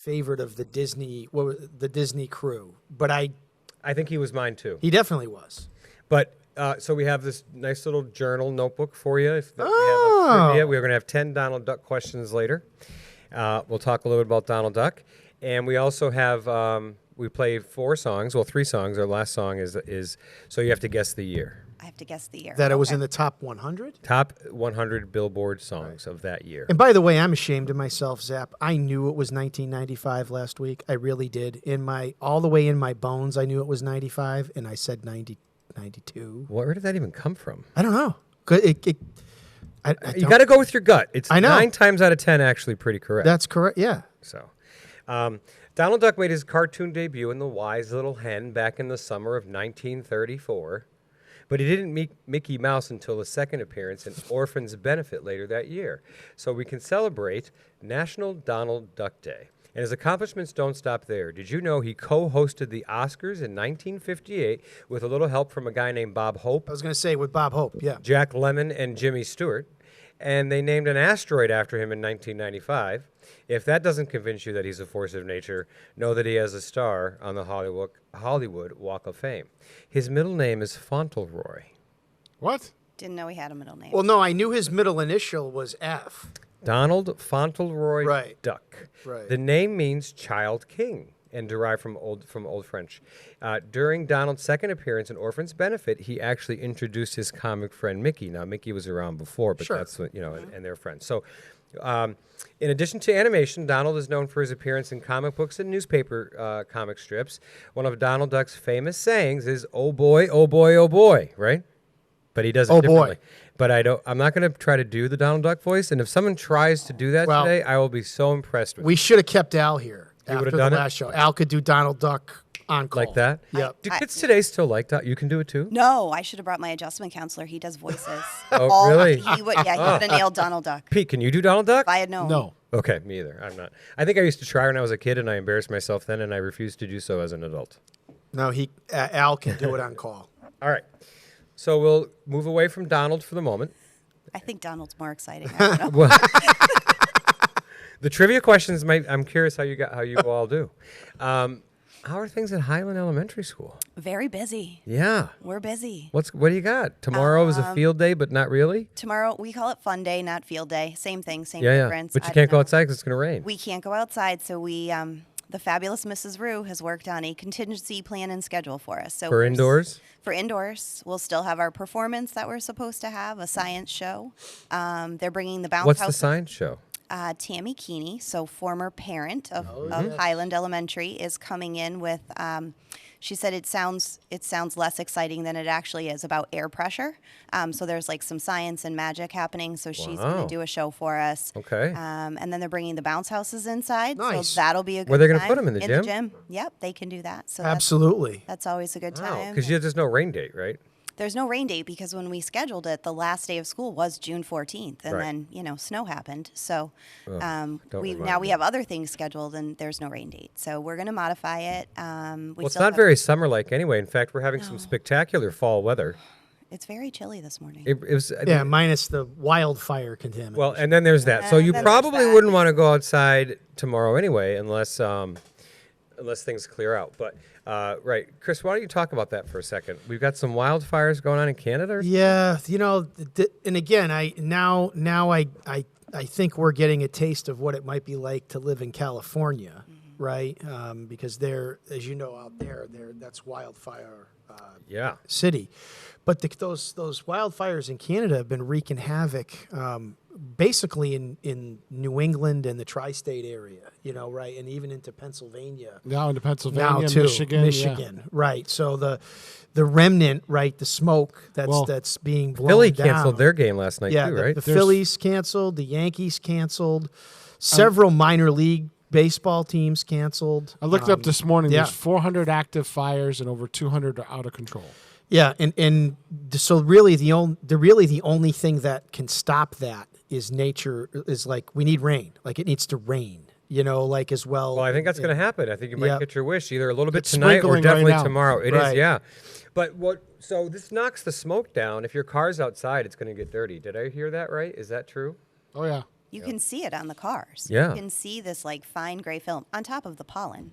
favorite of the Disney crew, but I think he was mine too. He definitely was. But so we have this nice little journal notebook for you. We have trivia. We're going to have 10 Donald Duck questions later. We'll talk a little bit about Donald Duck, and we also have we play 4 songs. Well, 3 songs. Our last song is so you have to guess the year. I have to guess the year. That it was in the top 100? Top 100 Billboard songs of that year. And by the way, I'm ashamed of myself, Zap. I knew it was 1995 last week. I really did. All the way in my bones, I knew it was 95, and I said 92. Where did that even come from? I don't know. You got to go with your gut. It's I know. 9 times out of 10 actually pretty correct. That's correct, yeah. So, Donald Duck made his cartoon debut in The Wise Little Hen back in the summer of 1934. But he didn't meet Mickey Mouse until his second appearance in Orphans Benefit later that year. So we can celebrate National Donald Duck Day. And his accomplishments don't stop there. Did you know he co-hosted the Oscars in 1958 with a little help from a guy named Bob Hope? I was going to say with Bob Hope, yeah. Jack Lemmon and Jimmy Stewart. And they named an asteroid after him in 1995. If that doesn't convince you that he's a force of nature, know that he has a star on the Hollywood Walk of Fame. His middle name is Fauntleroy. What? Didn't know he had a middle name. Well, no, I knew his middle initial was F. Donald Fauntleroy Duck. Right. The name means child king and derived from Old French. During Donald's second appearance in Orphans Benefit, he actually introduced his comic friend Mickey. Now, Mickey was around before, but that's what, and they're friends. So, in addition to animation, Donald is known for his appearance in comic books and newspaper comic strips. One of Donald Duck's famous sayings is, "Oh boy, oh boy, oh boy," right? But he does it differently. But I'm not going to try to do the Donald Duck voice. And if someone tries to do that today, I will be so impressed with We should have kept Al here after the done it? last show. Al could do Donald Duck on call. Like that? Yep. Do kids today still like that? You can do it too? No, I should have brought my adjustment counselor. He does voices. Oh, really? He would have nailed Donald Duck. Pete, can you do Donald Duck? If I had known. No. Okay, me either. I'm not. I think I used to try when I was a kid, and I embarrassed myself then, and I refused to do so as an adult. No, Al can do it on call. All right. So we'll move away from Donald for the moment. I think Donald's more exciting. I don't know. Well, the trivia questions I'm curious how you all do. How are things at Highland Elementary School? Very busy. Yeah. We're busy. What do you got? Tomorrow is a field day, but not really? Tomorrow, we call it fun day, not field day. Same thing, same Yeah. difference. But you can't go outside because it's going to rain. We can't go outside, so we, the fabulous Mrs. Rue has worked on a contingency plan and schedule for us. So For indoors? For indoors, we'll still have our performance that we're supposed to have, a science show. They're bringing the bounce What's house. the science show? Tammy Keeney, so former parent of Highland Elementary, is coming in with. She said it sounds less exciting than it actually is about air pressure. So there's like some science and magic happening. So she's going to do a show for us. Okay. And then they're bringing the bounce houses inside. Nice. So that'll be a good. Where are they going to time. put them in the gym? In the gym. Yep, they can do that. So Absolutely. That's always a good time. Because there's no rain date, right? There's no rain date because when we scheduled it, the last day of school was June 14th, and then snow happened. So we have other things scheduled, and there's no rain date. So we're going to modify it. It's not very summer-like anyway. In fact, we're having some spectacular fall weather. It's very chilly this morning. It was minus the wildfire contamination. Well, and then there's that. So you probably wouldn't want to go outside tomorrow anyway, unless things clear out. But right, Chris, why don't you talk about that for a second? We've got some wildfires going on in Canada. Yeah, and again, I think we're getting a taste of what it might be like to live in California, right? Because as you know, out there, that's wildfire city. But those wildfires in Canada have been wreaking havoc, basically in New England and the tri-state area, right, and even into Pennsylvania. Now into Pennsylvania, now too, Michigan, right? So the remnant, right, the smoke that's being blown Philly down. canceled their game last night too, right? The Phillies canceled, the Yankees canceled, several minor league baseball teams canceled. I looked up this morning. There's 400 active fires and over 200 are out of control. Yeah, and so really the only thing that can stop that is nature. Is like we need rain. Like it needs to rain. As well. Well, I think that's going to happen. I think you might get your wish either a little bit It's tonight or sprinkling definitely right now. tomorrow. It Right. is, yeah. But so this knocks the smoke down. If your car's outside, it's going to get dirty. Did I hear that right? Is that true? Oh yeah. You can see it on the cars. Yeah. You can see this like fine gray film on top of the pollen,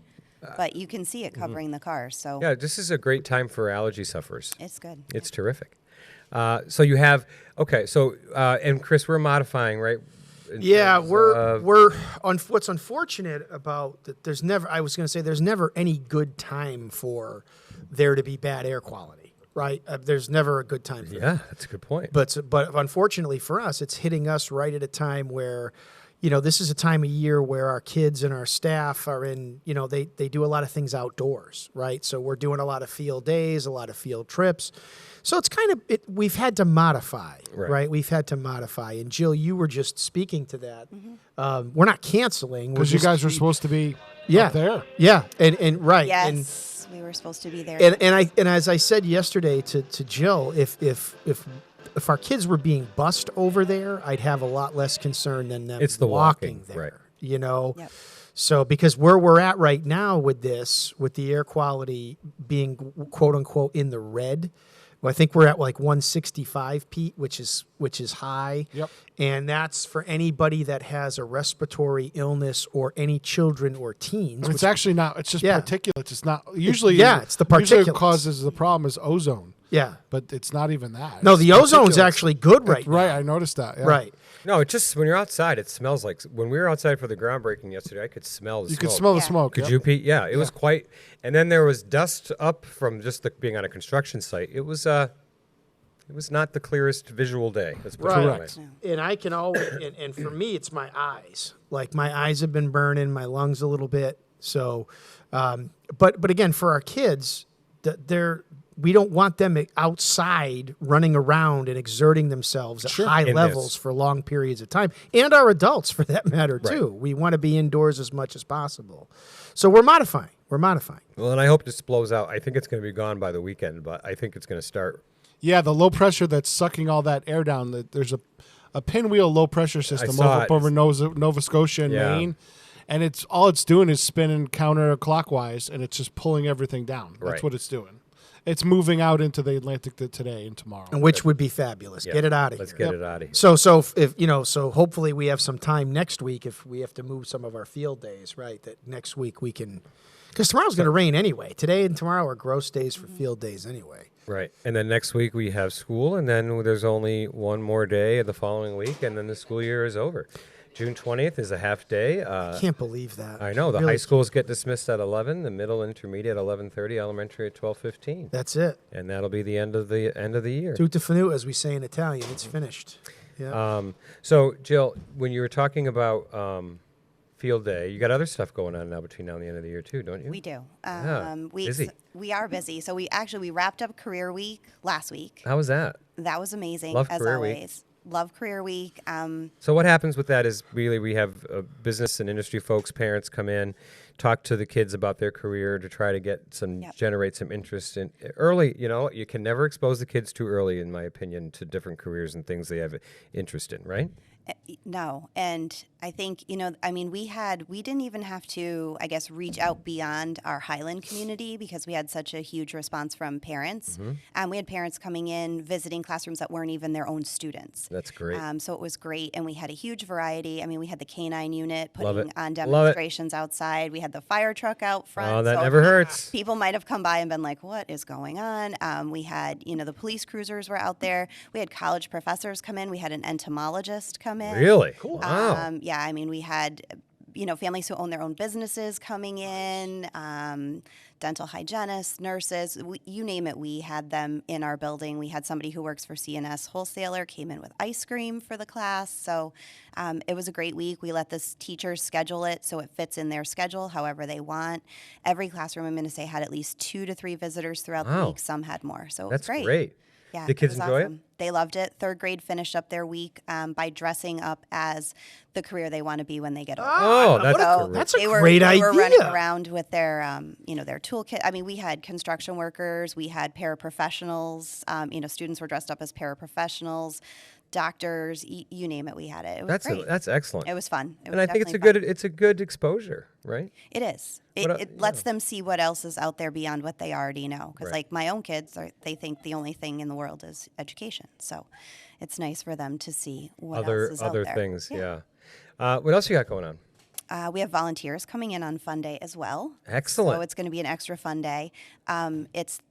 but you can see it covering the cars. So Yeah, this is a great time for allergy sufferers. it's good. It's terrific. So you have and Chris, we're modifying, right? Yeah, what's unfortunate about that. There's never any good time for there to be bad air quality, right? There's never a good time for that. Yeah, that's a good point. But unfortunately for us, it's hitting us right at a time where, this is a time of year where our kids and our staff are in, they do a lot of things outdoors, right? So we're doing a lot of field days, a lot of field trips. So it's kind of, we've had to modify, right? We've had to modify. And Jill, you were just speaking to that. We're not canceling. Because you guys were supposed to be up there. Yeah, and right. Yes, we were supposed to be there. And as I said yesterday to Jill, if our kids were being bussed over there, I'd have a lot less concern than them walking there. Right. Yep. So because where we're at right now with the air quality being quote unquote in the red, well, I think we're at like 165, Pete, which is high. Yep. And that's for anybody that has a respiratory illness or any children or teens. It's actually not. It's just particulates. It's not usually. It's the particulates. Usually what causes the problem is ozone. Yeah. But it's not even that. No, It's the ozone's particulates. actually good right now. Right, I noticed that. Yeah. Right. No, it just when you're outside, it smells like when we were outside for the groundbreaking yesterday. I could smell the You smoke. could smell the Yeah. smoke. Could yep. you, Pete? Yeah, it was quite. And then there was dust up from just being on a construction site. It was not the clearest visual day. Let's put it that way. Correct. And I can always, and for me, it's my eyes. Like my eyes have been burning, my lungs a little bit. So, but again, for our kids, we don't want them outside running around and exerting themselves at high levels for long periods of time, and our adults for that matter too. Right. We want to be indoors as much as possible. So we're modifying. Well, and I hope this blows out. I think it's going to be gone by the weekend, but I think it's going to start. Yeah, the low pressure that's sucking all that air down. There's a pinwheel low pressure system over Nova Scotia and Maine, and all it's doing is spinning counterclockwise, and it's just pulling everything down. That's what it's doing. It's moving out into the Atlantic today and tomorrow, and which would be fabulous. Yeah. Get it out of here. Let's get it out of here. So hopefully we have some time next week if we have to move some of our field days, right? That next week we can, because tomorrow's going to rain anyway. Today and tomorrow are gross days for field days anyway. Right. And then next week we have school, and then there's only one more day the following week, and then the school year is over. June 20th is a half day. I can't believe that. I know. The Really high schools get dismissed at 11, the middle intermediate at 11:30, elementary at 12:15. That's it. And that'll be the end of the year. Tutto finito, as we say in Italian. It's finished. Yeah. So, Jill, when you were talking about field day, you got other stuff going on now between now and the end of the year too, don't you? We do. Busy. We are busy. So we wrapped up Career Week last week. How was that? That was amazing, Love as Career Week. always. Love Career Week. So what happens with that is really we have business and industry folks, parents come in, talk to the kids about their career to try to generate some interest in early. You can never expose the kids too early, in my opinion, to different careers and things they have interest in, right? No. And I think, we didn't even have to, I guess, reach out beyond our Highland community because we had such a huge response from parents. We had parents coming in, visiting classrooms that weren't even their own students. That's great. So it was great. And we had a huge variety. We had the K-9 unit Love putting it. on Love it. demonstrations outside. We had the fire truck out front. Oh, that so never hurts. People might have come by and been like, what is going on? We had, the police cruisers were out there. We had college professors come in. We had an entomologist come in. Really? Cool. Wow. We had, families who own their own businesses coming in, dental hygienists, nurses, you name it, we had them in our building. We had somebody who works for CNS Wholesaler came in with ice cream for the class. So it was a great week. We let the teachers schedule it so it fits in their schedule however they want. Every classroom, I'm going to say, had at least 2 to 3 visitors throughout the week. Some had more. So it was That's great. Yeah, the kids enjoy it? They loved it. 3rd grade finished up their week by dressing up as the career they want to be when they get older. Oh, that's a They great idea. were running around with their, their toolkit. We had construction workers, we had paraprofessionals. Students were dressed up as paraprofessionals, doctors, you name it. We had it. It was great. That's excellent. It was fun. And I think it's a good exposure, right? It is. It lets them see what else is out there beyond what they already know. Because, like my own kids, they think the only thing in the world is education. So, it's nice for them to see what else is out there. Other things. Yeah. What else you got going on? We have volunteers coming in on Fun Day as well. Excellent. So it's going to be an extra fun day. It's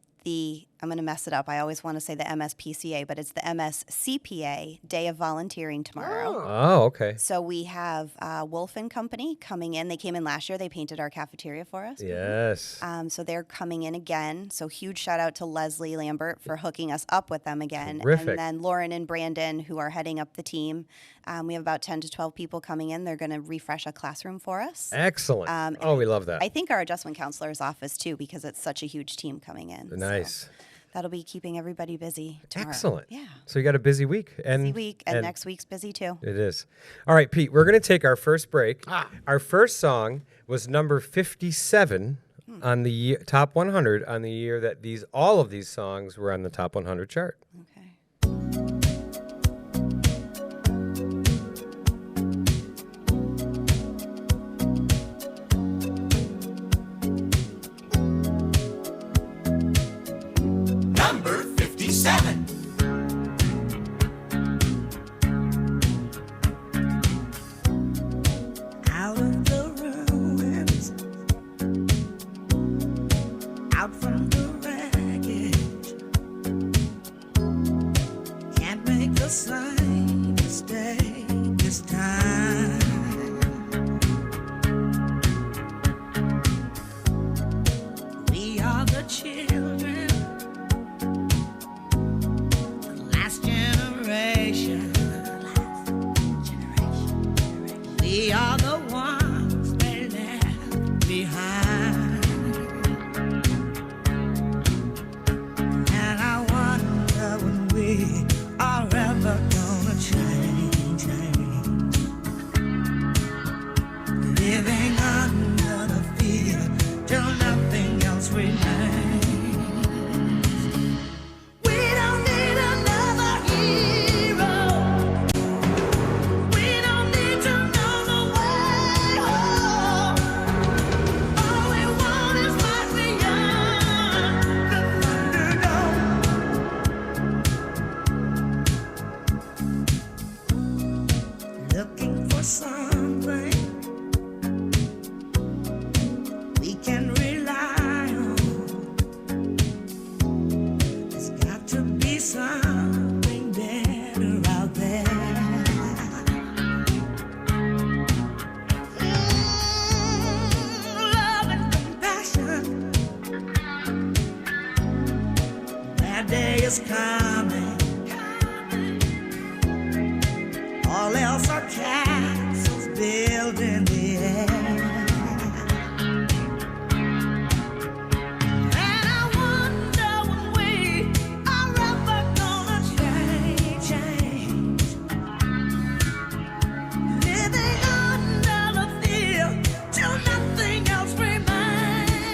I'm going to mess it up. I always want to say the MSPCA, but it's the MSCPA Day of Volunteering tomorrow. Oh, okay. So we have Wolf & Company coming in. They came in last year. They painted our cafeteria for us. Yes. So they're coming in again. So huge shout out to Leslie Lambert for hooking us up with them again. Terrific. And then Lauren and Brandon, who are heading up the team. We have about 10 to 12 people coming in. They're going to refresh a classroom for us. Excellent. We love that. I think our adjustment counselor's office, too, because it's such a huge team coming in. Nice. So that'll be keeping everybody busy tomorrow. Excellent. Yeah. So you got a busy week. Busy week, and next week's busy, too. It is. All right, Pete, we're going to take our first break. Our first song was number 57 on the top 100 on the year that all of these songs were on the top 100 chart. Okay. Number 57. Out of the ruins, out from the wreckage, can't make the same mistake this time. We are the children, the last generation. We are the ones they left behind. And I wonder when we are ever gonna change. Living under the fear till nothing else remains. We don't need another hero. We don't need to know the way home. All we want is life beyond the Thunderdome. Looking for something we can rely on. There's got to be something better out there. Love and compassion. That day is coming. All else are castles built in the air. And I wonder when we are ever gonna change. Living under the fear till nothing else remains.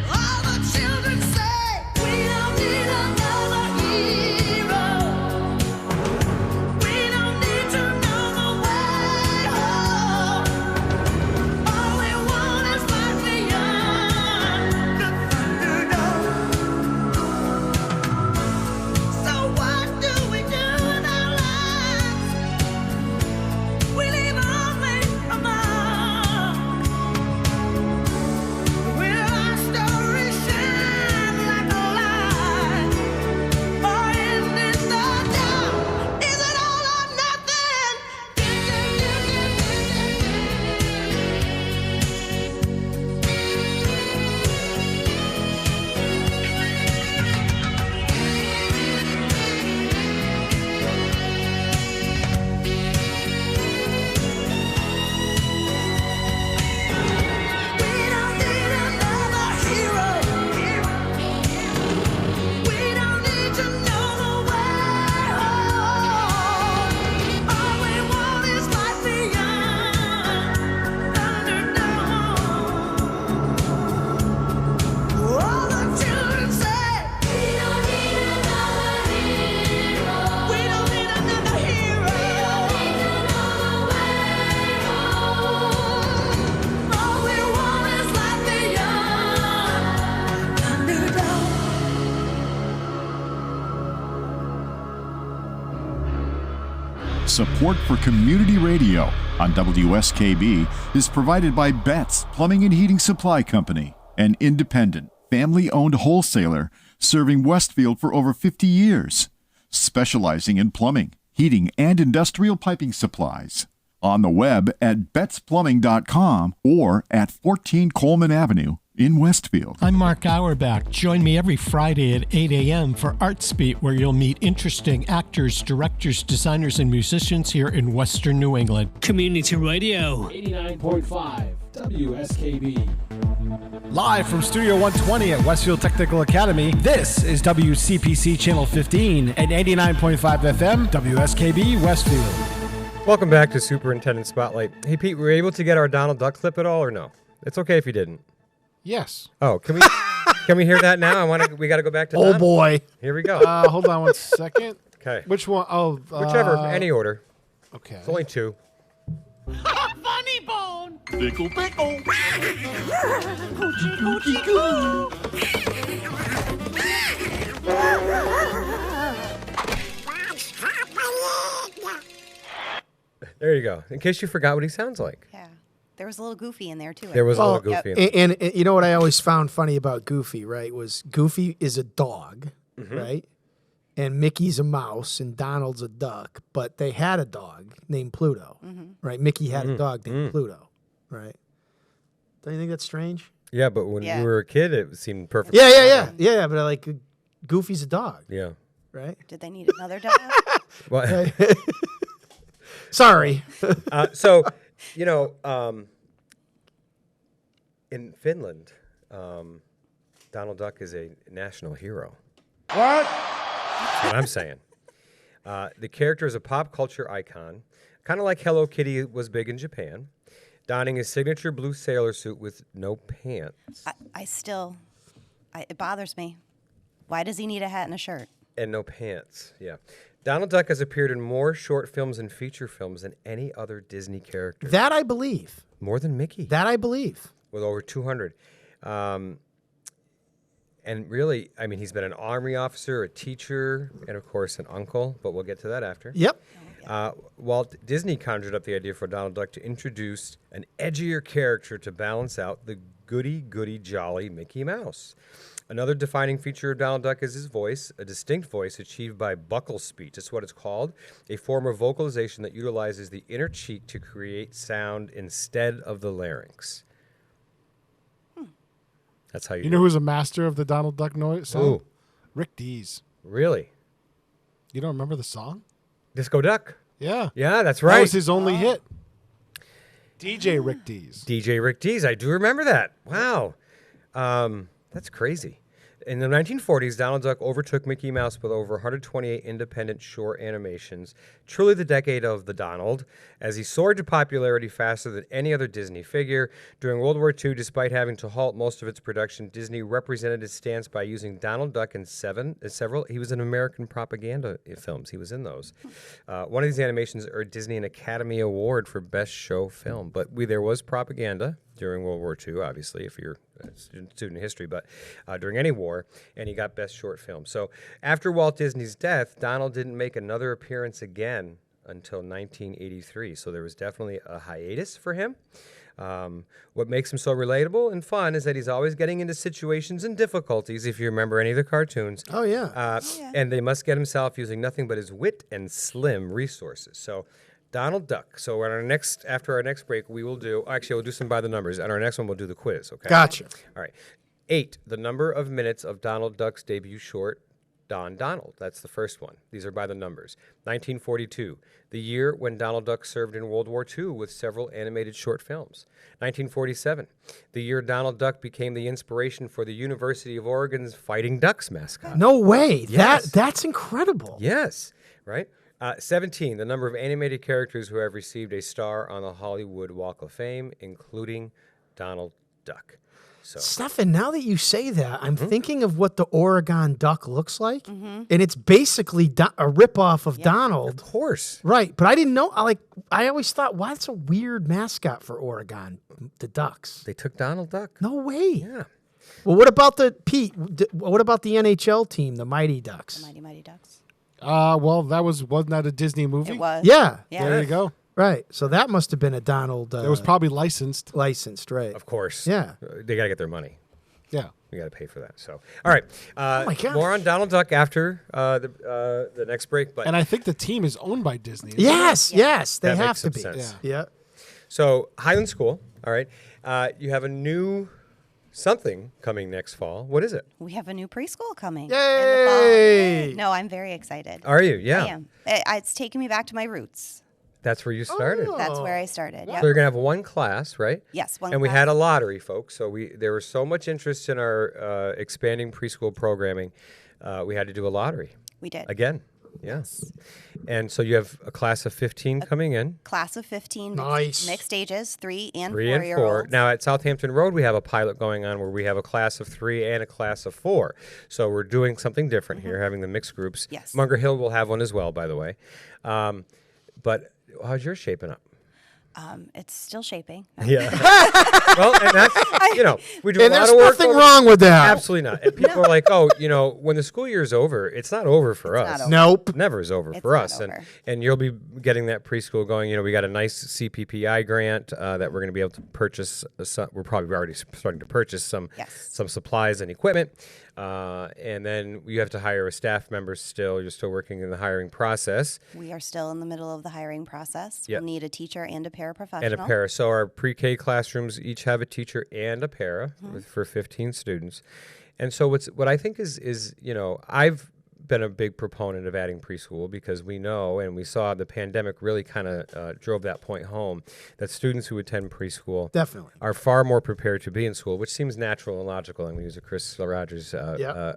All the children say we don't need another hero. We don't need to know the way Support for community radio on WSKB is provided by Betts Plumbing and Heating Supply Company, an independent, family-owned wholesaler serving Westfield for over 50 years, specializing in plumbing, heating, and industrial piping supplies. On the web at bettsplumbing.com or at 14 Coleman Avenue in Westfield. I'm Mark Auerbach. Join me every Friday at 8 a.m. for ArtsBeat, where you'll meet interesting actors, directors, designers, and musicians here in Western New England. Community Radio. 89.5 WSKB. Live from Studio 120 at Westfield Technical Academy, this is WCPC Channel 15 and 89.5 FM WSKB Westfield. Welcome back to Superintendent Spotlight. Hey, Pete, were you able to get our Donald Duck clip at all, or no? It's okay if you didn't. Yes. Oh, can we hear that now? We got to go back to Donald. Boy. Here we go. Hold on 1 second. Okay. Which one? Oh, whichever, any order. Okay. It's only two. Funny bone. Pickle, pickle. Coochie, coochie, coo. There you go. In case you forgot what he sounds like. Yeah. There was a little Goofy in there, too. There was a little Goofy in there. And you know what I always found funny about Goofy, right, was Goofy is a dog, right? And Mickey's a mouse and Donald's a duck, but they had a dog named Pluto, right? Mickey had a dog named Pluto, right? Don't you think that's strange? Yeah, but when Yeah. we were a kid, it seemed perfect. Yeah, but like Goofy's a dog, Yeah. Right? Did they need another dog? Well, Sorry. So, you know, in Finland, Donald Duck is a national hero. What? That's what I'm saying. The character is a pop culture icon, kind of like Hello Kitty was big in Japan, donning his signature blue sailor suit with no pants. It bothers me. Why does he need a hat and a shirt? And no pants, yeah. Donald Duck has appeared in more short films and feature films than any other Disney character. That I believe. More than Mickey. That I believe. With over 200. And really, I mean, he's been an army officer, a teacher, and of course an uncle, but we'll get to that after. Yep. Walt Disney conjured up the idea for Donald Duck to introduce an edgier character to balance out the goody jolly Mickey Mouse. Another defining feature of Donald Duck is his voice, a distinct voice achieved by buccal speech. That's what it's called, a form of vocalization that utilizes the inner cheek to create sound instead of the larynx. That's how you know who's a master of the Donald Duck noise song? Ooh. Rick Dees. Really? You don't remember the song? Disco Duck. Yeah. Yeah, that's right. That was his only hit. DJ Rick Dees. DJ Rick Dees. I do remember that. Wow. That's crazy. In the 1940s, Donald Duck overtook Mickey Mouse with over 128 independent short animations. Truly the decade of the Donald, as he soared to popularity faster than any other Disney figure. During World War II, despite having to halt most of its production, Disney represented its stance by using Donald Duck in several. He was in American propaganda films. He was in those. One of these animations earned Disney an Academy Award for Best Show Film. But there was propaganda during World War II, obviously, if you're a student of history, but during any war, and he got Best Short Film. So after Walt Disney's death, Donald didn't make another appearance again until 1983. So there was definitely a hiatus for him. What makes him so relatable and fun is that he's always getting into situations and difficulties, if you remember any of the cartoons. Oh, yeah. And they must get himself using nothing but his wit and slim resources. So Donald Duck. So after our next break, we'll do some by the numbers. And our next one, we'll do the quiz, okay? Gotcha. All right. 8, the number of minutes of Donald Duck's debut short, Don Donald. That's the first one. These are by the numbers. 1942, the year when Donald Duck served in World War II with several animated short films. 1947, the year Donald Duck became the inspiration for the University of Oregon's Fighting Ducks mascot. No way. Yes. That's incredible. Yes, right? 17, the number of animated characters who have received a star on the Hollywood Walk of Fame, including Donald Duck. So. Stefan, now that you say that, I'm thinking of what the Oregon Duck looks like, and it's basically a ripoff of Donald. Of course. Right, but I didn't know. I always thought, why that's a weird mascot for Oregon, the Ducks. They took Donald Duck. No way. Yeah. Well, what about what about the NHL team, the Mighty Ducks? The Mighty Ducks. Well, wasn't that a Disney movie? It was. Yeah. Yeah. There you go. Right. So that must have been a Donald. It was probably licensed. licensed, right? Of course. Yeah. They got to get their money. Yeah. You got to pay for that. So, all right. my gosh. More on Donald Duck after the next break. But And I think the team is owned by Disney. isn't Yes. They That have makes to some be. sense. Yeah. So Highland School. All right. You have a new something coming next fall. What is it? We have a new preschool coming. Yay! In the fall. Yay! No, I'm very excited. Are you? Yeah. I am. It's taking me back to my roots. That's where you started. That's where I started. So Yep. you're gonna have one class, right? Yes, one And we class. had a lottery, folks. So there was so much interest in our expanding preschool programming. We had to do a lottery We did. again. Yes. And so you have a class of 15 coming in. Class of 15 Nice. mixed ages, 3 and 3 4 and year 4. olds. Now at Southampton Road, we have a pilot going on where we have a class of 3 and a class of 4. So we're doing something different here, having the mixed groups. Yes. Munger Hill will have one as well, by the way. But how's yours shaping up? It's still shaping. Yeah. Well, and that's, we do And a lot there's of work. nothing wrong with that. Absolutely not. And people are like, oh, when the school year is over, it's not over for It's us. not over. Nope. Never is over It's for not us. over. And you'll be getting that preschool going. We got a nice CPPI grant that we're going to be able to purchase. We're probably already starting to purchase some supplies and equipment. And then you have to hire a staff member still. You're still working in the hiring process. We are still in the middle of the hiring process. Yep. We'll need a teacher and a paraprofessional. And a para. So our pre-K classrooms each have a teacher and a para for 15 students. And so what I think is I've been a big proponent of adding preschool because we know and we saw the pandemic really kind of drove that point home that students who attend preschool Definitely. are far more prepared to be in school, which seems natural and logical. I'm going to use a Chris Rogers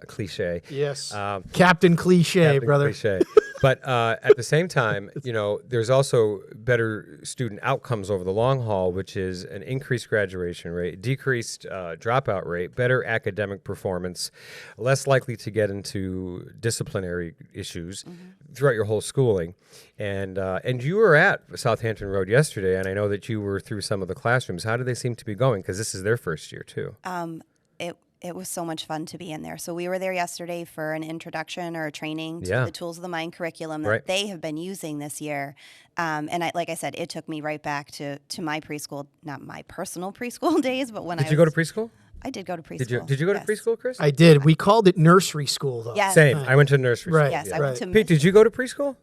cliche. Yes. Captain Cliche, Captain brother. Cliche. But at the same time, there's also better student outcomes over the long haul, which is an increased graduation rate, decreased dropout rate, better academic performance, less likely to get into disciplinary issues throughout your whole schooling. And you were at Southampton Road yesterday, and I know that you were through some of the classrooms. How do they seem to be going? Because this is their first year, too. It was so much fun to be in there. So we were there yesterday for an introduction or a training to the Tools of the Mind curriculum that they have been using this year. And like I said, it took me right back to my preschool, not my personal preschool days, but when Did you go to preschool? I did go to preschool. Did you go to preschool, Chris? I did. We called it nursery school, though. Yes. Same. I went to nursery Right. school. Yes, yeah. I went to Pete, did you go to preschool?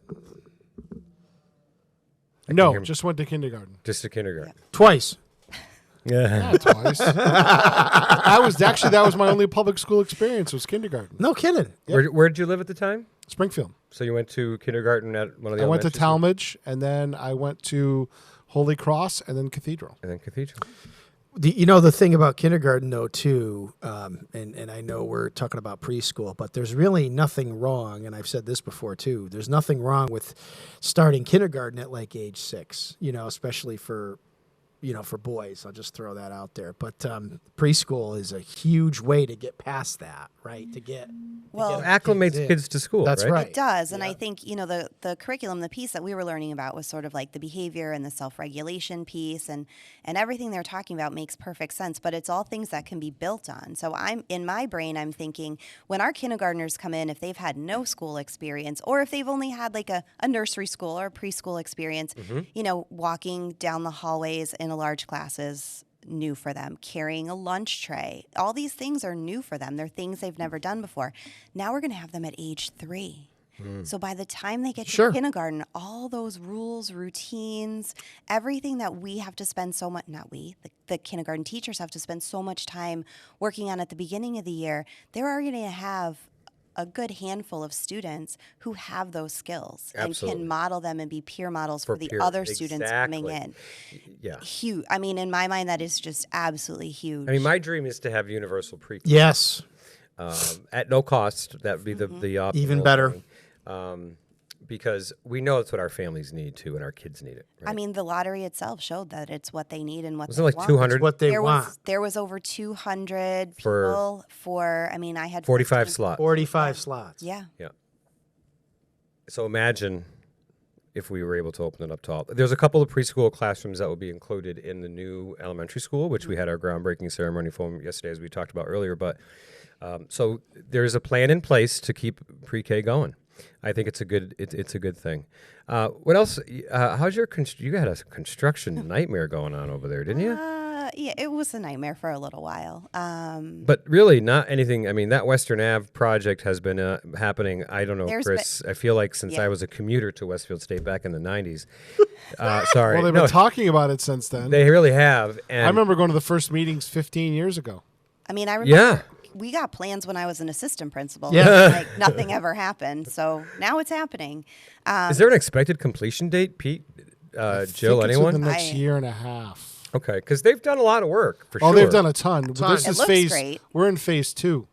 No, just went to kindergarten. Just to kindergarten. Twice. Yeah. Twice. That was my only public school experience was kindergarten. No kidding. Where did you live at the time? Springfield. So you went to kindergarten at one of the I went to elementary schools? Talmadge, and then I went to Holy Cross, and then Cathedral. And then Cathedral. The thing about kindergarten, though, too, and I know we're talking about preschool, but there's really nothing wrong, and I've said this before, too, there's nothing wrong with starting kindergarten at like age 6, especially for boys. I'll just throw that out there. But preschool is a huge way to get past that, right? Acclimates kids to school. That's right. It does. And I think, the curriculum, the piece that we were learning about was sort of like the behavior and the self-regulation piece and everything they're talking about makes perfect sense, but it's all things that can be built on. So in my brain, I'm thinking when our kindergartners come in, if they've had no school experience or if they've only had like a nursery school or a preschool experience, walking down the hallways in a large class is new for them. Carrying a lunch tray. All these things are new for them. They're things they've never done before. Now we're going to have them at age 3. So by the time they get to kindergarten, all those rules, routines, everything that we have to spend so much, not we, the kindergarten teachers have to spend so much time working on at the beginning of the year, they're already going to have a good handful of students who have those skills and can model them and be peer models for the other students coming in. Yeah. Huge. I mean, in my mind, that is just absolutely huge. I mean, my dream is to have universal pre-K. Yes. At no cost. That would be the optimal Even better. thing. Because we know it's what our families need too, and our kids need it. Right? I mean, the lottery itself showed that it's what they need and what Wasn't they it like want. 200? What they want. There was over 200 people I had 45 slots. 45 slots. Yeah. Yeah. So imagine if we were able to open it up to all. There's a couple of preschool classrooms that will be included in the new elementary school, which we had our groundbreaking ceremony for yesterday, as we talked about earlier. But so there's a plan in place to keep pre-K going. I think it's a good thing. What else? How's your you had a construction nightmare going on over there, didn't you? Yeah, it was a nightmare for a little while. But really, not anything. I mean, that Western Ave project has been happening. I don't know, Chris. I feel like since I was a commuter to Westfield State back in the '90s. Sorry. Well, they've been talking about it since then. They really have. And I remember going to the first meetings 15 years ago. I mean, I remember we got plans when I was an assistant principal. Yeah. Like nothing ever happened. So now it's happening. Is there an expected completion date, Pete? Jill, anyone? The next year and a half. Okay, because they've done a lot of work for sure. Oh, they've done a ton. This is looks phase. great. We're in phase 2,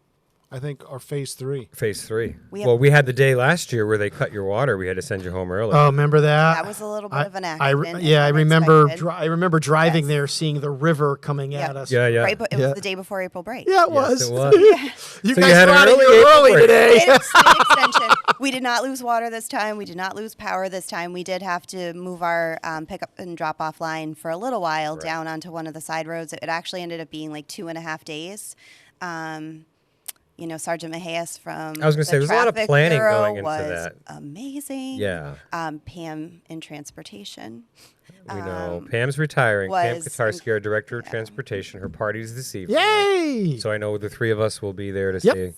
I think, or phase 3. Phase 3. We had the day last year where they cut your water. We had to send you home early. Oh, remember that? That was a little bit of an accident. I remember. I remember driving there, seeing the river coming at us. Yeah. Right, but it was the day before April break. Yeah, it was. Yes, it was. You So guys you had were an out of early here early April today. It's an extension. We did not lose water this time. We did not lose power this time. We did have to move our pick up and drop off line for a little while down onto one of the side roads. It actually ended up being like 2.5 days. Sergeant Mahias from I was going to say, there's a lot of planning going into was that. amazing. Yeah. Pam in transportation. We know. Pam's retiring. Pam was Katarski, our Director of Transportation. Her party's this evening. Yay! So I know the three of us will be there to see.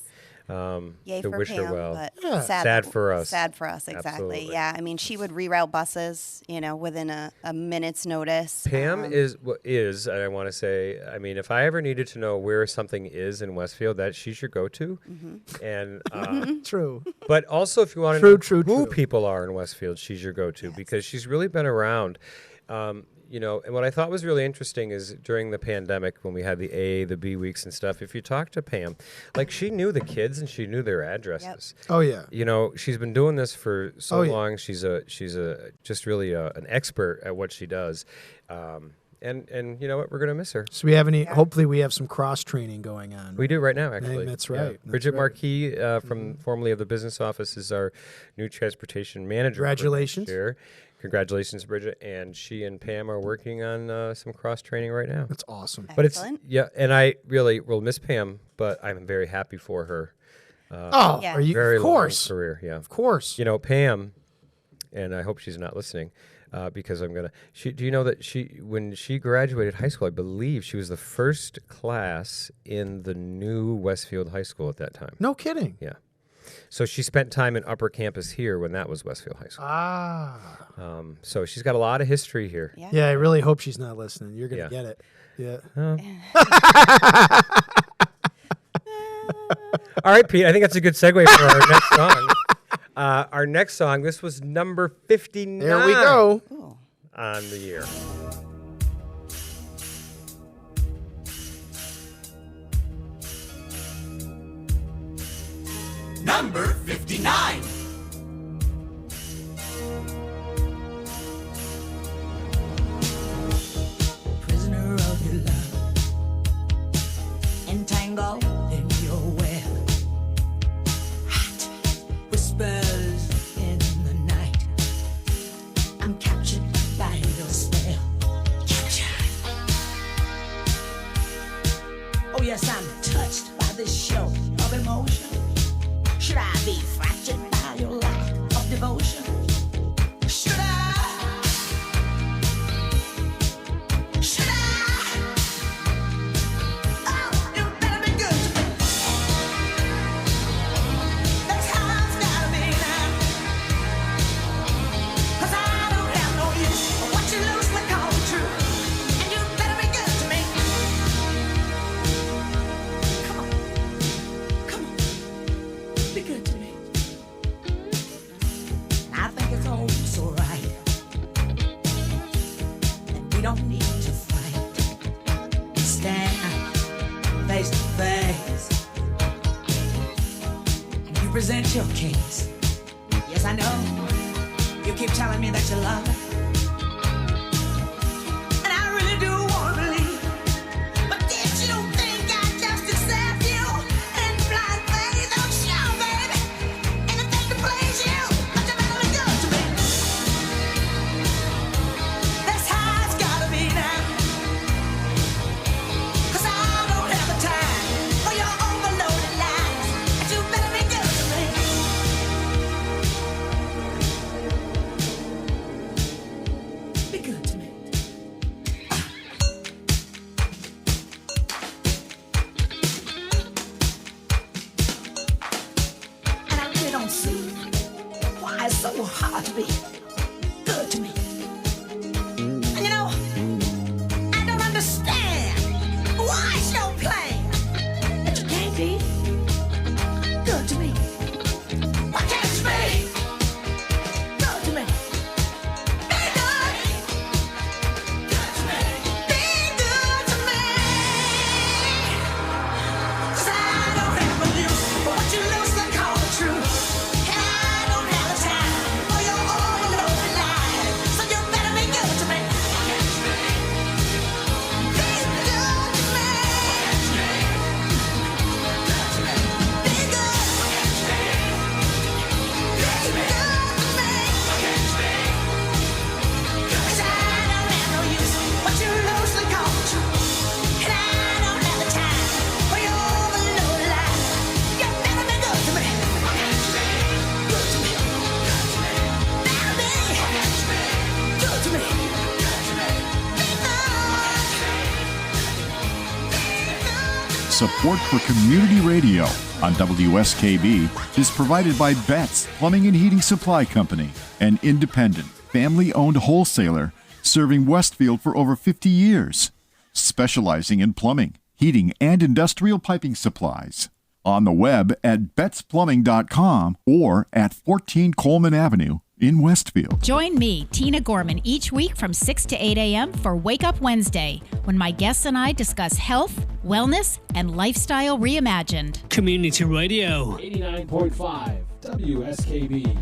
Yay to for wish Pam, her well. but Sad for us. Sad for us, exactly. Absolutely. Yeah, I mean, she would reroute buses, within a minute's notice. Pam is, and I want to say, I mean, if I ever needed to know where something is in Westfield, that she's your go-to. And True. But also, if you want to know who true. people are in Westfield, she's your go-to because she's really been around. And what I thought was really interesting is during the pandemic when we had the A, the B weeks and stuff, if you talk to Pam, like she knew the kids and she knew their addresses. Oh, yeah. She's been doing this for so long. She's just really an expert at what she does. And you know what? We're going to miss her. So hopefully we have some cross training going on. We do right now, actually. That's right. Yeah. Bridget Marquis, formerly of the business office, is our new transportation manager. Congratulations. Congratulations, Bridget. And she and Pam are working on some cross training right now. That's awesome. But and I really will miss Pam, but I'm very happy for her. Are you? Very of course. long career, yeah. Of course. Pam, and I hope she's not listening. Because I'm gonna. Do you know that when she graduated high school, I believe she was the first class in the new Westfield High School at that time. No kidding. Yeah. So she spent time in upper campus here when that was Westfield High School. So she's got a lot of history here. Yeah, I really hope she's not listening. You're gonna get it. Yeah. All right, Pete. I think that's a good segue for our next song. Our next song, this was number 59. There we go. On the year. Number 59. Prisoner of your love, entangled in your web. Hot whispers in the night. I'm captured by your spell. Captured. Oh yes, I'm touched by this show of emotion. Should I be fractured by your lack of devotion? Should I? Should I? Oh, you better be good to me. That's how it's gotta be now. 'Cause I don't have no use for what you loosely call true. And you better be good to me. Come on. Come on. Be good to me. I think it's all so right. And we don't need to fight. Stand face to face. And you present your case. Yes, I know. You keep telling me that you love me. And I really do want to believe. But did you think I'd just accept you in blind faith? Oh, sure, baby. Anything to please you. But you better be good to me. That's how it's gotta be now. 'Cause I don't have the time for your overloaded lies. And you better be good to me. so hard to be good to me. And you know, I don't understand why it's your plan that you can't be good to me. Why can't you be good to me? Be good. Good to me. Be good to me. 'Cause I don't ever lose what you loosely call the truth. And I don't have the time for your overloaded lies. So you better be good to me. Be good to me. Be good. Be good to me. 'Cause I don't have no use what you loosely call the truth. And I don't have the time for your overloaded lies. You better be good to me. Good to me. Better be good to me. Support for community radio on WSKB is provided by Betts Plumbing and Heating Supply Company, an independent, family-owned wholesaler serving Westfield for over 50 years, specializing in plumbing, heating, and industrial piping supplies. On the web at bettsplumbing.com or at 14 Coleman Avenue in Westfield. Join me, Tina Gorman, each week from 6 to 8 a.m. for Wake Up Wednesday, when my guests and I discuss health, wellness, and lifestyle reimagined. Community Radio. 89.5 WSKB.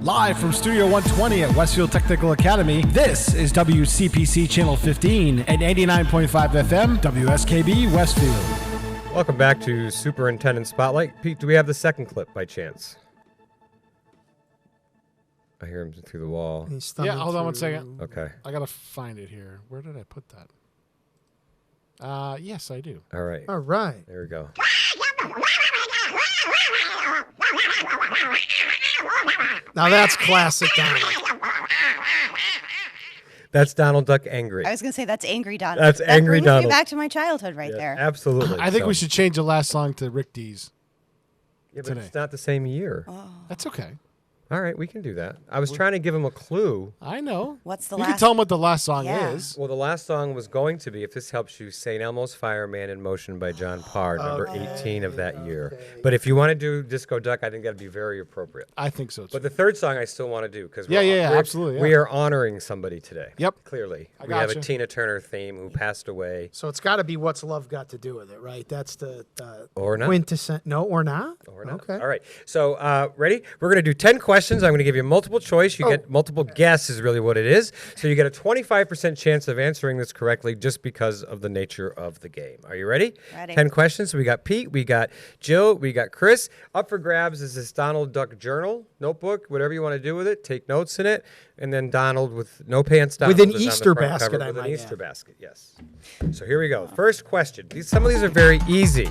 Live from Studio 120 at Westfield Technical Academy, this is WCPC Channel 15 and 89.5 FM WSKB Westfield. Welcome back to Superintendent Spotlight. Pete, do we have the second clip by chance? I hear him through the wall. Yeah, hold on one second. Okay. I gotta find it here. Where did I put that? Yes, I do. All right. All right. There we go. Now that's classic Donald. That's Donald Duck angry. I was going to say that's Angry Donald. That's Angry That brings Donald. me back to my childhood right Yes, there. absolutely. I think So- we should change the last song to Rick D's. Yeah, but today. it's not the same year. That's okay. All right, we can do that. I was trying to give him a clue. I know. What's the You last? can tell them what the last song Yeah. is. Well, the last song was going to be, if this helps you, St. Elmo's Fireman in Motion by John Parr, number 18 of that year. But if you want to do Disco Duck, I think that'd be very appropriate. I think so too. But the third song I still want to do because Yeah, absolutely, yeah. we are honoring somebody today. Yep. Clearly, I we have a gotcha. Tina Turner theme who passed away. So it's got to be What's Love Got to Do with It, right? That's the Or not. quintessent. No, or not? Or not. Okay. All right. So, ready? We're going to do 10 questions. I'm going to give you multiple choice. You get multiple guess is really what it is. So you get a 25% chance of answering this correctly just because of the nature of the game. Are you ready? Ready. 10 questions. We got Pete, we got Jill, we got Chris. Up for grabs is this Donald Duck journal, notebook, whatever you want to do with it. Take notes in it. And then Donald with no pants down. With an is on the Easter front basket, cover I With an might Easter add. basket, yes. So here we go. First question. Some of these are very easy.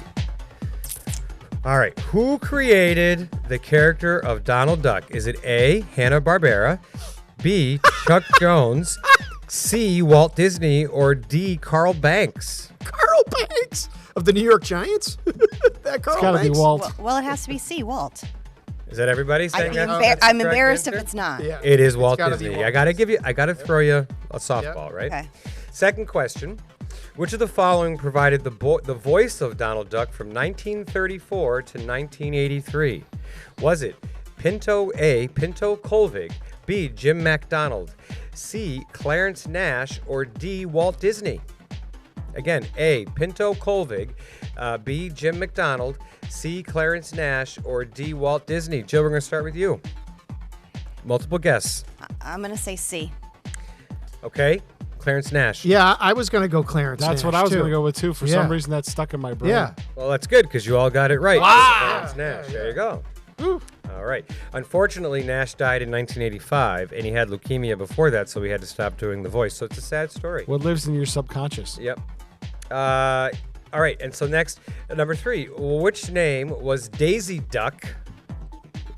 All right. Who created the character of Donald Duck? Is it A, Hanna-Barbera, B, Chuck Jones, C, Walt Disney, or D, Carl Banks? Carl Banks of the New York Giants? That Carl It's gotta Banks? be Walt. Well, it has to be C, Walt. Is that everybody saying that? I'm embarrassed if it's not. Yeah. It is Walt gotta be Disney. Walt I gotta throw you a softball, right? Okay. Second question. Which of the following provided the voice of Donald Duck from 1934 to 1983? Was it A, Pinto Colvig, B, Jim MacDonald, C, Clarence Nash, or D, Walt Disney? Again, A, Pinto Colvig, B, Jim MacDonald, C, Clarence Nash, or D, Walt Disney. Jill, we're going to start with you. Multiple guess. I'm going to say C. Okay. Clarence Nash. Yeah, I was going to go Clarence That's Nash, what I was too. going to go with too. For Yeah. some reason, that's stuck in my brain. Yeah. Well, that's good because you all got it right. Clarence Nash. There you go. All right. Unfortunately, Nash died in 1985, and he had leukemia before that, so we had to stop doing the voice. So it's a sad story. What lives in your subconscious? Yep. All right. And so next, number 3. Which name was Daisy Duck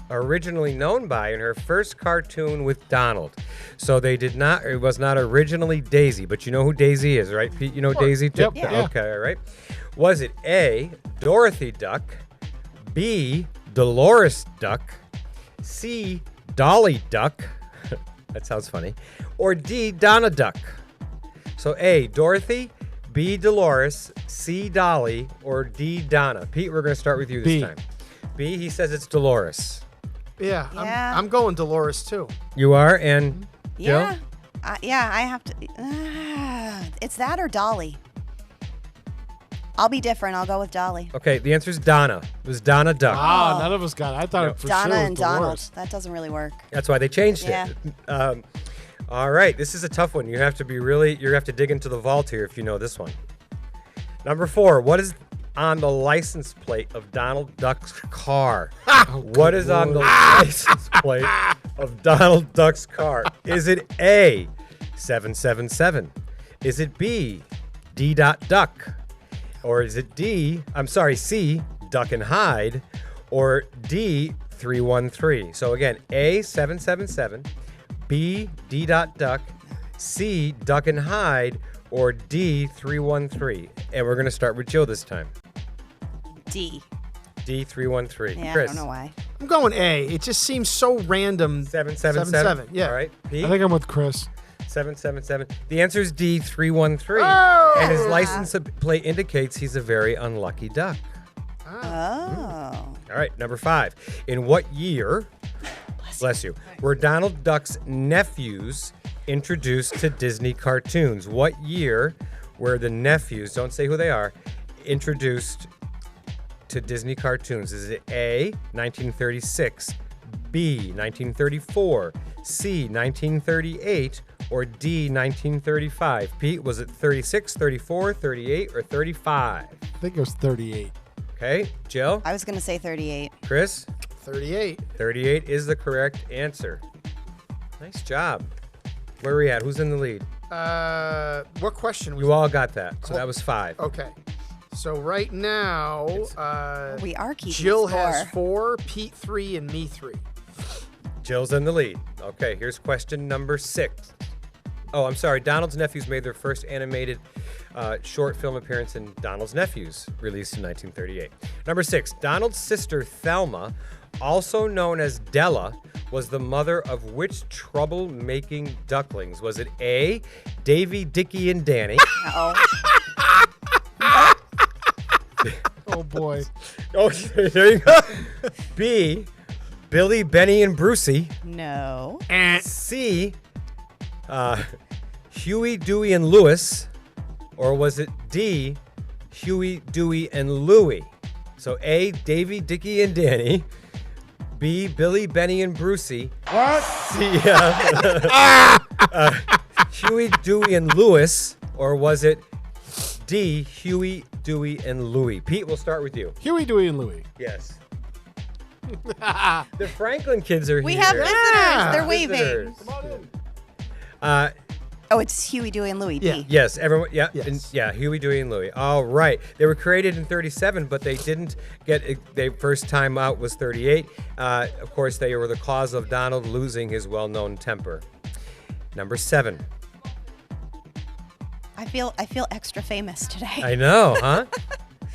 originally known by in her first cartoon with Donald? So it was not originally Daisy, but you know who Daisy is, right, Pete? You know Daisy too? Yep. Yeah. Okay, all right. Was it A, Dorothy Duck, B, Dolores Duck, C, Dolly Duck. That sounds funny. Or D, Donna Duck. So A, Dorothy, B, Dolores, C, Dolly, or D, Donna. Pete, we're going to start with you this B. time. B, he says it's Dolores. Yeah, Yeah. I'm going Dolores too. You are, and Yeah. Joe? I have to. It's that or Dolly. I'll be different. I'll go with Dolly. Okay, the answer is Donna. It was Donna Duck. Ah, none of us got it. I thought it for Donna sure was and Donald. Dolores. That doesn't really work. That's why they changed Yeah. it. All right, this is a tough one. You have to dig into the vault here if you know this one. Number 4, what is on the license plate of Donald Duck's car? What is on the license plate of Donald Duck's car? Is it A, 777? Is it B, D. Duck? Or is it C, Duck and Hide? Or D, 313? So again, A, 777, B, D. Duck, C, Duck and Hide, or D, 313? And we're going to start with Jill this time. D. D, 313. Yeah, Chris. I don't know why. I'm going A. It just seems so random. 777. Yeah. All right. Pete? I think I'm with Chris. 777. The answer is D, 313. Oh! And his license plate indicates he's a very unlucky duck. Oh. All right, number 5. In what year, bless you, were Donald Duck's nephews introduced to Disney cartoons? What year were the nephews, don't say who they are, introduced to Disney cartoons? Is it A, 1936, B, 1934, C, 1938, or D, 1935? Pete, was it 36, 34, 38, or 35? I think it was 38. Okay, Jill? I was going to say 38. Chris? 38. 38 is the correct answer. Nice job. Where are we at? Who's in the lead? What question was You all got that. So that was 5. Okay. So right now, We are keeping Jill score. has 4, Pete 3, and me 3. Jill's in the lead. Okay, here's question number 6. Oh, I'm sorry. Donald's Nephews made their first animated short film appearance in Donald's Nephews, released in 1938. Number 6. Donald's sister Thelma, also known as Della, was the mother of which troublemaking ducklings? Was it A, Davy, Dickie, and Danny? Uh-oh. Oh, boy. Oh, there you go. B, Billy, Benny, and Brucey. No. C, Huey, Dewey, and Louis. Or was it D, Huey, Dewey, and Louie? So A, Davy, Dickie, and Danny. B, Billy, Benny, and Brucey. What? C, Huey, Dewey, and Louis. Or was it D, Huey, Dewey, and Louie? Pete, we'll start with you. Huey, Dewey, and Louie. Yes. The Franklin kids are We here. have visitors. They're waving. Visitors. Come on in. Oh, it's Huey, Dewey, and Louie. Yeah. D. Yes, everyone. Yeah, Yes. and- yeah. Huey, Dewey, and Louie. All right, they were created in '37, but they didn't get. Their first time out was '38. Of course, they were the cause of Donald losing his well-known temper. Number 7. I feel extra famous today. I know, huh?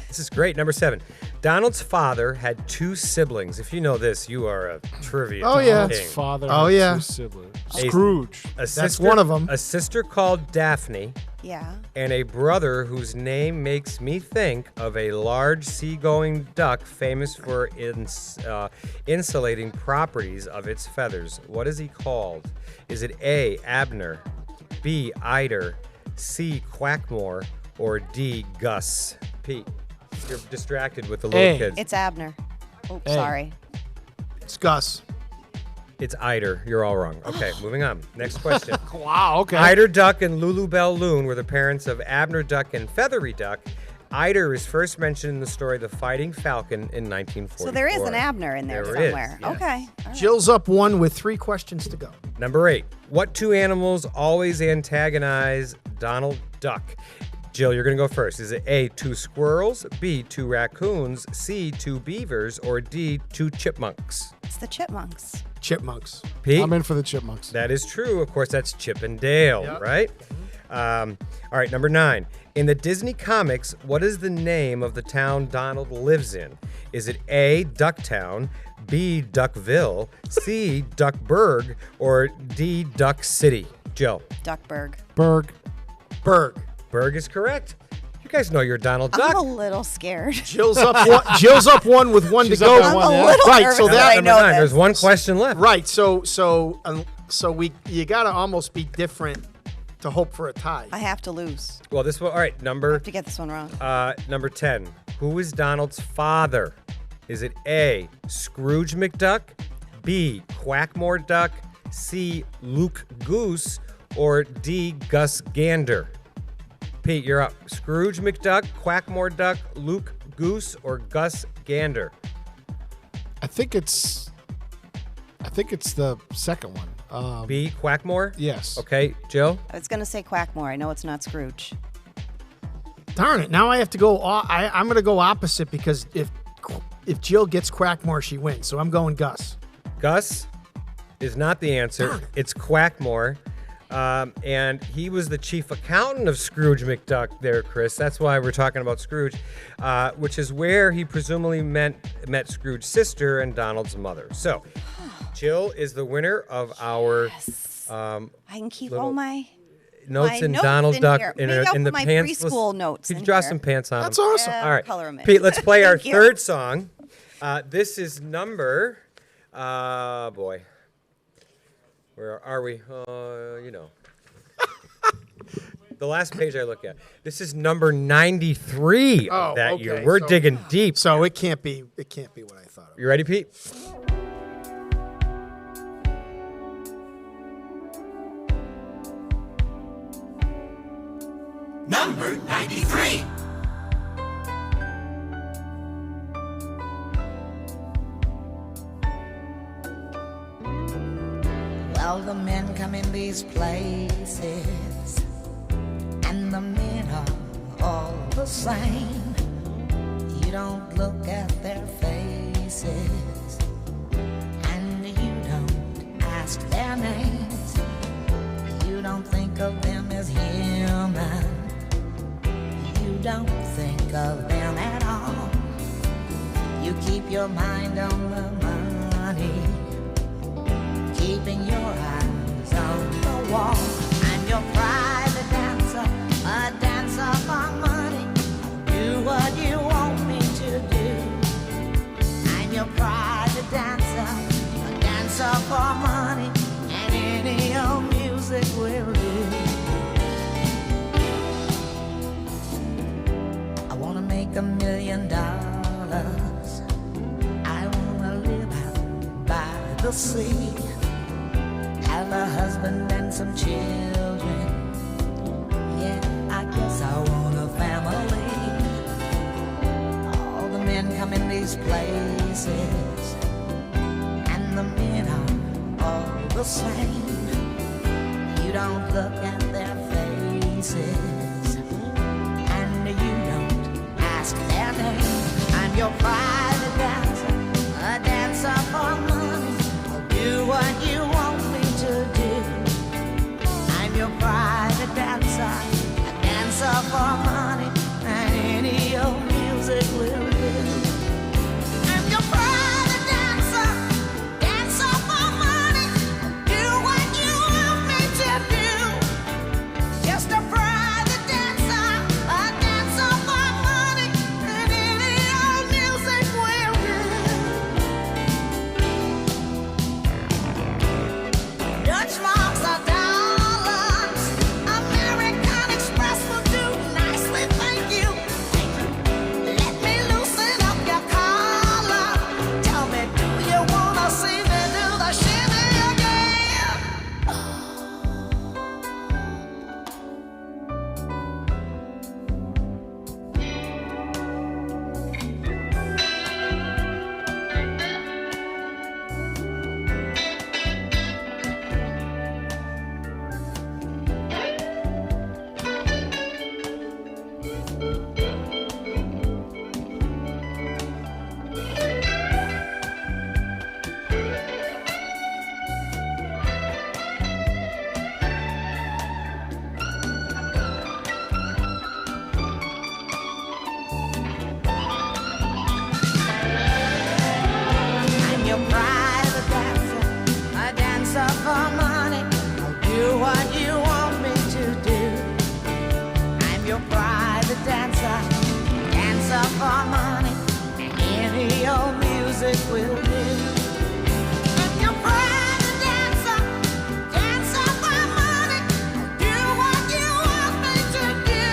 This is great. Number 7. Donald's father had 2 siblings. If you know this, you are a trivia Oh, yeah. Donald's king. father. Oh, had yeah. 2 siblings. Scrooge. A That's one of 'em. A sister called Daphne. Yeah. And a brother whose name makes me think of a large seagoing duck famous for insulating properties of its feathers. What is he called? Is it A, Abner, B, Eider, C, Quackmore, or D, Gus? Pete, you're distracted with the little A. kids. It's Abner. Oh, Hey. sorry. It's Gus. It's Eider. You're all wrong. Okay, moving on. Next question. Wow, okay. Eider Duck and Lulu Bell Loon were the parents of Abner Duck and Feathery Duck. Eider is first mentioned in the story The Fighting Falcon in 1944. So there is an Abner in there, There is, somewhere. yes. Okay. All right. Jill's up 1 with 3 questions to go. Number 8. What 2 animals always antagonize Donald Duck? Jill, you're going to go first. Is it A, 2 squirrels, B, 2 raccoons, C, 2 beavers, or D, 2 chipmunks? It's the chipmunks. Chipmunks. Pete? I'm in for the chipmunks. That is true. Of course, that's Chip and Dale, Yep. right? All right, number 9. In the Disney comics, what is the name of the town Donald lives in? Is it A, Ducktown, B, Duckville, C, Duckburg, or D, Duck City? Jill. Duckburg. Berg. Berg is correct. You guys know you're Donald Duck. I'm a little scared. Jill's up one with one She's to go. up by one, yeah. Right, so nervous that I that know Number 9. this. There's one question left. right, so you gotta almost be different to hope for a tie. I have to lose. Well, this one. All right, I number have to get this one wrong. number 10. Who is Donald's father? Is it A, Scrooge McDuck, B, Quackmore Duck, C, Luke Goose, or D, Gus Gander? Pete, you're up. Scrooge McDuck, Quackmore Duck, Luke Goose, or Gus Gander? I think it's the second one. B, Quackmore? Yes. Okay, Jill? I was going to say Quackmore. I know it's not Scrooge. Darn it! Now I have to go. I'm gonna go opposite because if Jill gets Quackmore, she wins. So I'm going Gus. Gus is not the answer. It's Quackmore. And he was the chief accountant of Scrooge McDuck there, Chris. That's why we're talking about Scrooge, which is where he presumably met Scrooge's sister and Donald's mother. So Jill is the winner of our I can keep little all my notes in notes Donald in Duck here. in Maybe I'll the put my pants. preschool notes Could you in draw here. some pants on That's him? awesome. All right, color 'em in. Pete, let's play our Thank you. third song. This is number, boy, where are we? The last page I look at. This is number 93 of that year. We're digging deep. So it can't be what I thought. You ready, Pete? Number 93. Well, the men come in these places, and the men are all the same. You don't look at their faces, and you don't ask their names. You don't think of them as human. You don't think of them at all. You keep your mind on the money, keeping your eyes on the wall. I'm your private dancer, a dancer for money. Do what you want me to do. I'm your private dancer, a dancer for money, and any old music will do. I wanna make $1 million. I wanna live out by the sea, have a husband and some children. Yeah, I guess I want a family. All the men come in these places, and the men are all the same. You don't look at their faces, and you don't ask their name. I'm your private dancer, a dancer for money. I'll do what you want me to do. I'm your private dancer, a dancer for money, and any old music will do. I'm your private dancer, dancer for money. Do what you want me to do. Just a private dancer, a dancer for money, and any old music will do. your private dancer, a dancer for money. I'll do what you want me to do. I'm your private dancer, dancer for money. Any old music will do. I'm your private dancer, dancer for money. I'll do what you want me to do.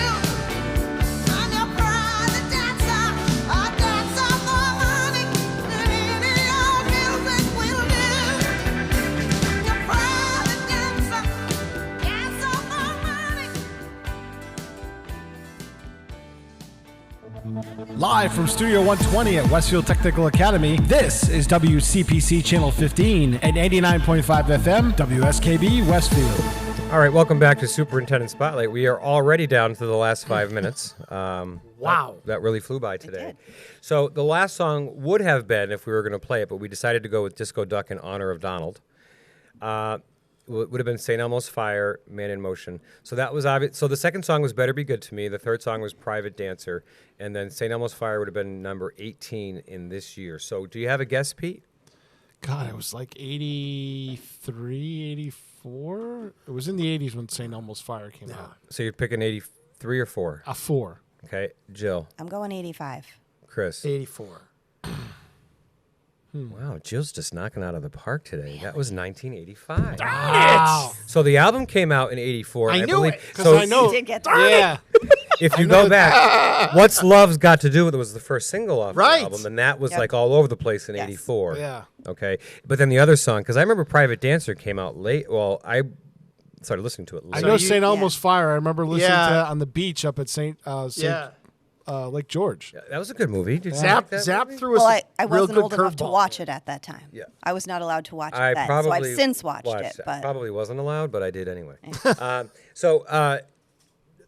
I'm your private dancer, a dancer for money. Any old music will do. I'm your private dancer, dancer for money. Live from Studio 120 at Westfield Technical Academy, this is WCPC Channel 15 and 89.5 FM, WSKB Westfield. All right, welcome back to Superintendent Spotlight. We are already down to the last 5 minutes. Wow. That really flew by today. So the last song would have been, if we were going to play it, but we decided to go with Disco Duck in honor of Donald. Would have been St. Elmo's Fire, Man in Motion. So that was obvious. So the second song was Better Be Good to Me. The third song was Private Dancer. And then St. Elmo's Fire would have been number 18 in this year. So do you have a guess, Pete? God, it was like 83, 84. It was in the 80s when St. Elmo's Fire came out. So you're picking 83 or 4? A 4. Okay. Jill. I'm going 85. Chris. 84. Wow, Jill's just knocking out of the park today. That was 1985. Wow. So the album came out in 84. I and knew believe, it, Because so I know. You did get that. Yeah. if you go back, What's Love's Got to Do with It was the first single off Right. the album, and that was Yep. like all over the place in Yes. 84. Yeah. Okay. But then the other song, because I remember Private Dancer came out late. Well, I started listening to it I late. know you- St. Elmo's Fire. I remember listening Yeah. to it on the beach up at Yeah. Lake George. Yeah, that was a good movie. Did you Zap, like that Zap movie? threw us Well, a I real wasn't good old enough to curveball. watch it at that time. Yeah. I was not allowed to watch it I then, probably so I've since watched it. I But probably wasn't allowed, but I did anyway.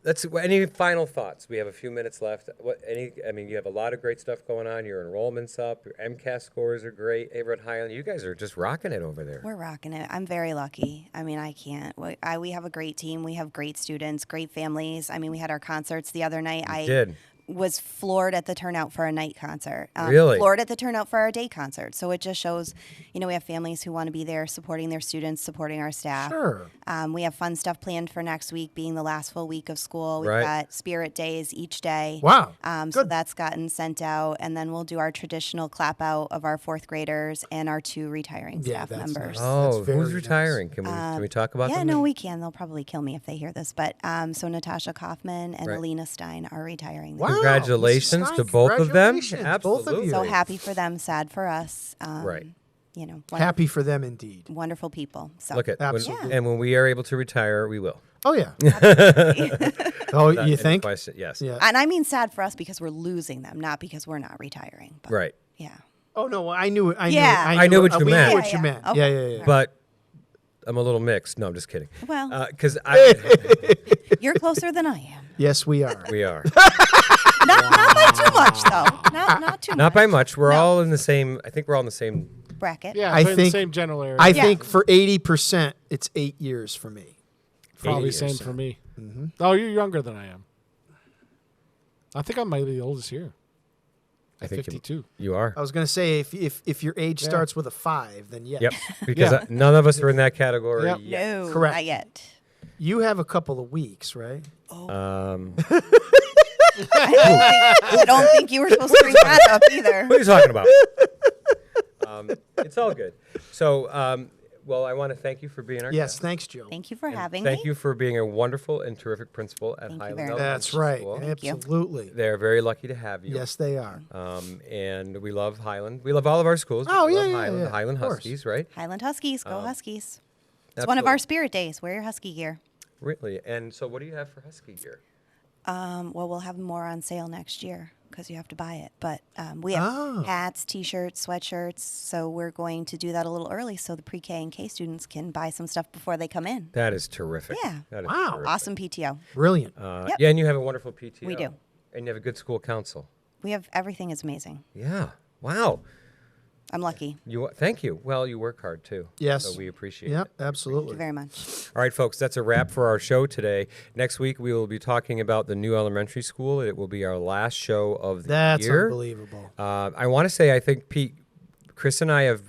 Let's. Any final thoughts? We have a few minutes left. You have a lot of great stuff going on. Your enrollment's up. Your MCAS scores are great. Over at Highland, you guys are just rocking it over there. we're rocking it. I'm very lucky. I mean, I can't. We have a great team. We have great students, great families. I mean, we had our concerts the other night. I did. was floored at the turnout for a night concert. Really? Floored at the turnout for our day concert. So it just shows, we have families who want to be there supporting their students, supporting our staff. Sure. We have fun stuff planned for next week, being the last full week of school. We've Right. got spirit days each day. Wow. So Good. that's gotten sent out. And then we'll do our traditional clap out of our fourth graders and our 2 retiring Yeah, staff that's members. nice. Oh, very who's nice. retiring? Can we talk about Yeah, them? no, we can. They'll probably kill me if they hear this. But so Natasha Kaufman and Right. Alina Stein are retiring. Wow. Congratulations Mrs. to Stein, both of them. congratulations, both of Absolutely. you. So happy for them, sad for us. Right. Happy for them indeed. Wonderful people. So Look at Absolutely. and when we are able to retire, we will. Oh yeah. Oh, you And think? if I said- yes. Yeah. And I mean sad for us because we're losing them, not because we're not retiring. But Right. Yeah. Oh no, I knew it. Yeah. I knew what you we meant. knew what Yeah, you yeah. meant. Okay. Yeah. But I'm a little mixed. No, I'm just kidding. Well. Because I You're closer than I am. Yes, we are. we are Not by too much, though. Not too not much. by much. We're No. all in the same. I think we're all in the same. Bracket. Yeah, I in the think- same general area. I Yeah. think for 80%, it's 8 years for me. Probably 80 or same so. for me. Oh, you're younger than I am. I think I might be the oldest here. I think 52. You are. I was going to say if your age Yeah. starts with a 5, then yes. Yep. Because Yeah. none of us are in that category Yep. yet. No, Correct. not yet. You have a couple of weeks, right? I don't think you were supposed to bring that up either. What are you talking about? It's all good. So, well, I want to thank you for being our Yes, guest. thanks, Jill. Thank you for And having thank me. you for being a wonderful and terrific principal at Thank you Highland very much. Elementary That's right. School. Thank you. Absolutely. They're very lucky to have you. Yes, they are. And we love Highland. We love all of our schools. Oh, We yeah, love yeah, Highland, yeah, the Highland of course. Huskies, right? Highland Huskies, go Huskies. It's one of absolutely. our spirit days. Wear your Husky gear. Really. And so, what do you have for Husky gear? Well, we'll have more on sale next year because you have to buy it. But we have hats, T-shirts, sweatshirts. So we're going to do that a little early so the pre-K and K students can buy some stuff before they come in. That is terrific. Yeah. That is Wow. terrific. Awesome PTO. Brilliant. Yep. Yeah, and you have a wonderful PTO. We do. And you have a good school council. We have everything is amazing. Yeah. Wow. I'm lucky. Thank you. Well, you work hard too. Yes. So we appreciate Yep, it. Thank absolutely. you very much. All right, folks, that's a wrap for our show today. Next week, we will be talking about the new elementary school. It will be our last show of the That's year. unbelievable. I want to say, I think, Pete, Chris and I have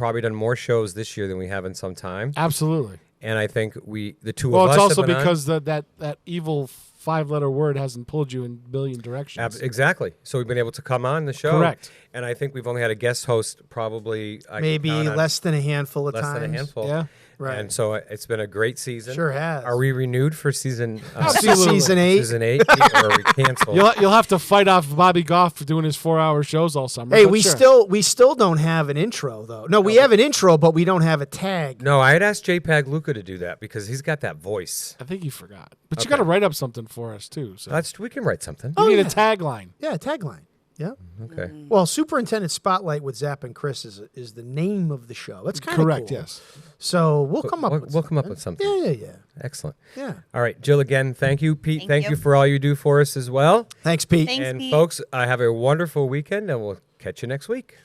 probably done more shows this year than we have in some time. Absolutely. And I think the two well, of us. Well, it's also have been because that evil 5-letter word hasn't pulled you in a billion directions. Exactly. So we've been able to come on the show. Correct. And I think we've only had a guest host probably maybe less than a handful of times. Less than a handful. Yeah. Right. And so it's been a great season. Sure has. Are we renewed for season 8? Season 8, or are we canceled? You'll have to fight off Bobby Goff for doing his 4-hour shows all summer. Hey, we still don't have an intro though. No, we have an intro, but we don't have a tag. No, I had asked JPEG Luca to do that because he's got that voice. I think he forgot. But you got to write up something for us too. So. We can write something. You need a tagline. Yeah, a tagline. Yeah. Okay. Well, Superintendent Spotlight with Zap and Chris is the name of the show. That's kind of correct. Cool. Yes. So we'll come up with something. Yeah. Excellent. Yeah. All right, Jill. Again, thank you, Pete. Thank you for all you do for us as well. Thanks, Pete. Thanks, and Pete. folks, have a wonderful weekend, and we'll catch you next week.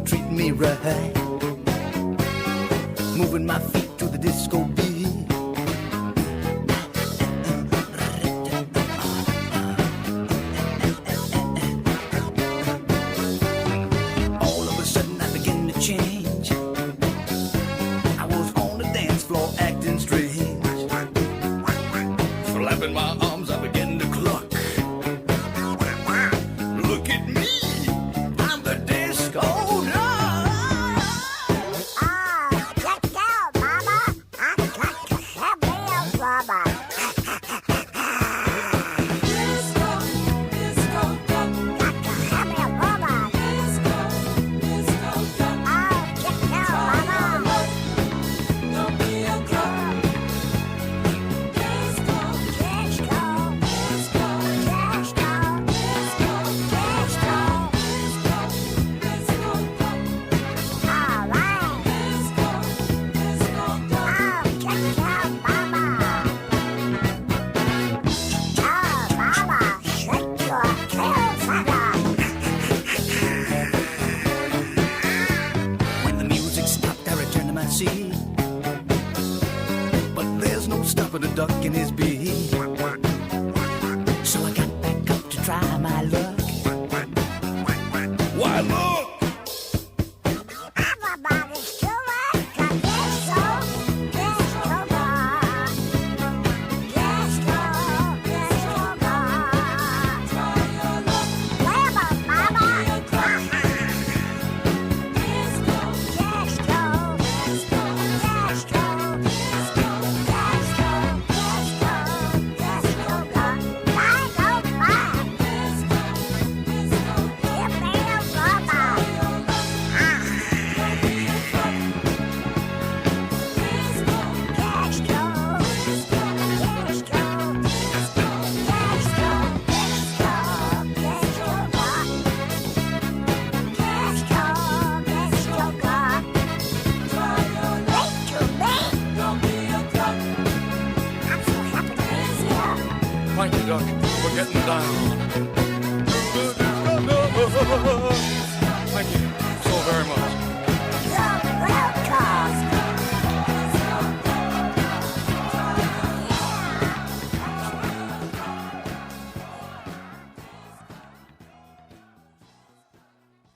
Treating me right, moving my feet to the disco beat. All of a sudden I began to change. I was on the dance floor acting strange. Flapping my arms, I began to cluck. Look at me, I'm the disco. But there's no stopping a duck in his beak. So I got back up to try my luck. Why look! Everybody's doing the disco, disco bar. Disco, disco bar. Try your luck. Where about mama? Thank you, Duck. We're getting down.